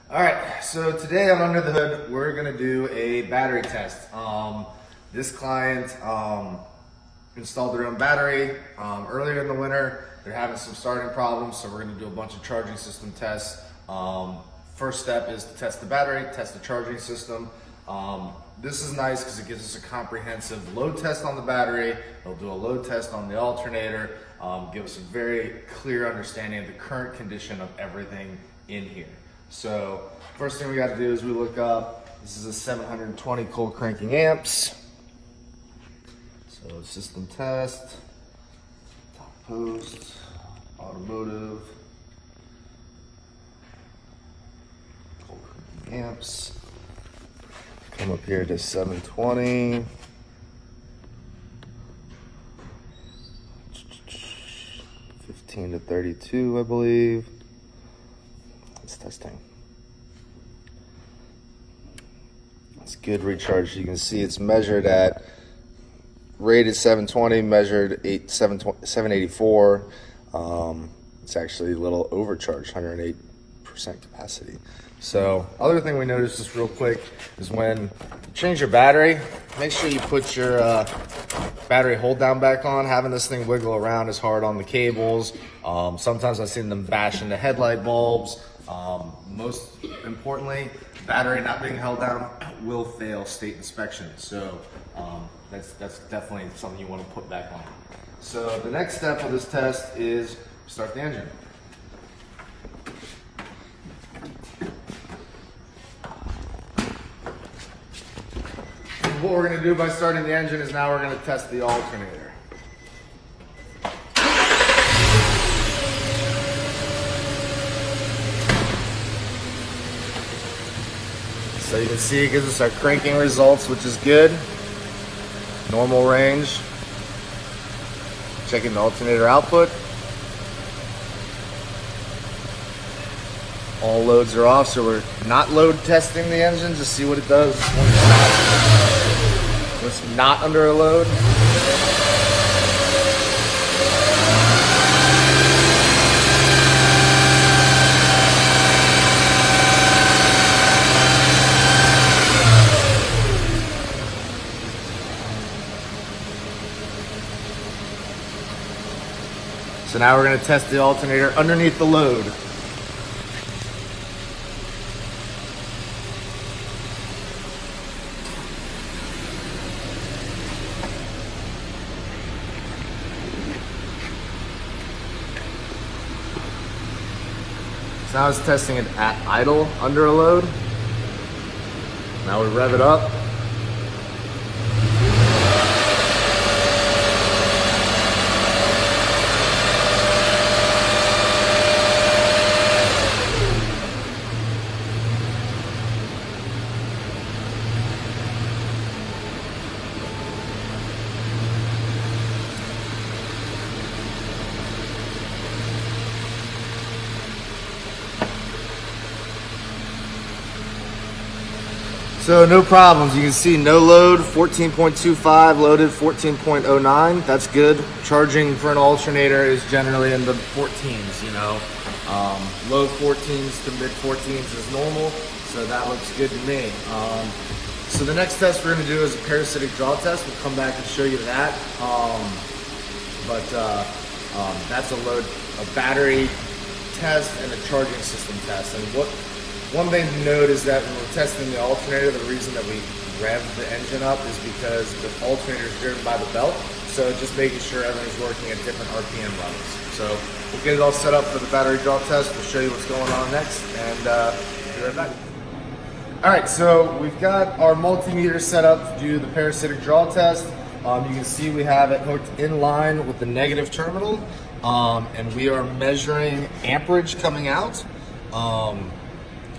All right, so today on Under the Hood, we're gonna do a battery test. This client installed their own battery earlier in the winter. They're having some starting problems, so we're gonna do a bunch of charging system tests. First step is to test the battery, test the charging system. This is nice because it gives us a comprehensive load test on the battery. They'll do a load test on the alternator, give us a very clear understanding of the current condition of everything in here. So first thing we got to do is we look up, this is a 720 cold cranking amps. So system test, top post, automotive, cold cranking amps. Come up here to 720. 15 to 32, I believe. It's testing. It's good recharge. You can see it's measured at rated 720, measured 784. It's actually a little overcharged, 108% capacity. So other thing we noticed just real quick is when you change your battery, make sure you put your battery hold down back on. Having this thing wiggle around is hard on the cables. Sometimes I've seen them bash into headlight bulbs. Most importantly, battery not being held down will fail state inspection. So that's definitely something you want to put back on. So the next step of this test is start the engine. What we're going to do by starting the engine is now we're going to test the alternator. So you can see it gives us our cranking results, which is good. Normal range. Checking the alternator output. All loads are off, so we're not load testing the engine, just see what it does when it's not under a load. So now we're going to test the alternator underneath the load. So now it's testing it at idle under a load. Now we rev it up. So no problems. You can see no load, 14.25, loaded 14.09. That's good. Charging for an alternator is generally in the 14s, you know. Low 14s to mid 14s is normal, so that looks good to me. So the next test we're going to do is a parasitic draw test. We'll come back and show you that. That's a battery test and a charging system test. And one thing to note is that when we're testing the alternator, the reason that we rev the engine up is because the alternator is driven by the belt. So just making sure everything's working at different RPM levels. So we'll get it all set up for the battery draw test. We'll show you what's going on next, and be right back. All right, so we've got our multimeter set up to do the parasitic draw test. You can see we have it hooked in line with the negative terminal, and we are measuring amperage coming out.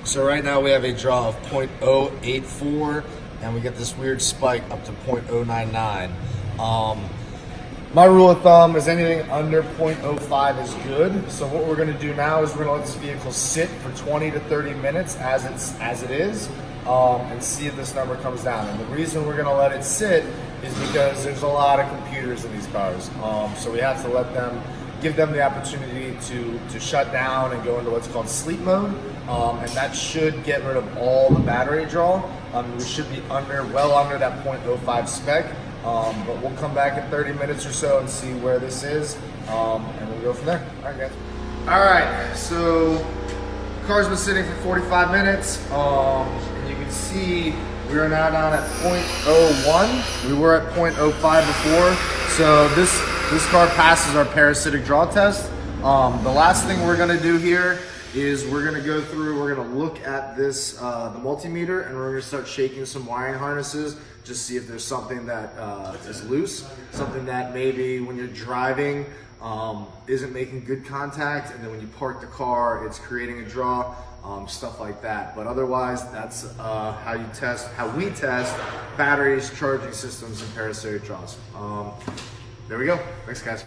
So right now we have a draw of 0.084, and we get this weird spike up to 0.099. My rule of thumb is anything under 0.05 is good. So what we're going to do now is we're going to let this vehicle sit for 20 to 30 minutes as it is, and see if this number comes down. And the reason we're going to let it sit is because there's a lot of computers in these cars. So we have to let them give them the opportunity to shut down and go into what's called sleep mode, and that should get rid of all the battery draw. We should be well under that 0.05 spec, but we'll come back in 30 minutes or so and see where this is, and we'll go from there. All right, guys. All right, so car's been sitting for 45 minutes, and you can see we are now down at 0.01. We were at 0.05 before, so this car passes our parasitic draw test. The last thing we're gonna do here is we're gonna look at this, the multimeter, and we're gonna start shaking some wiring harnesses, just see if there's something that is loose, something that maybe when you're driving isn't making good contact, and then when you park the car, it's creating a draw, stuff like that. But otherwise, that's how we test batteries, charging systems, and parasitic draws. There we go. Thanks, guys.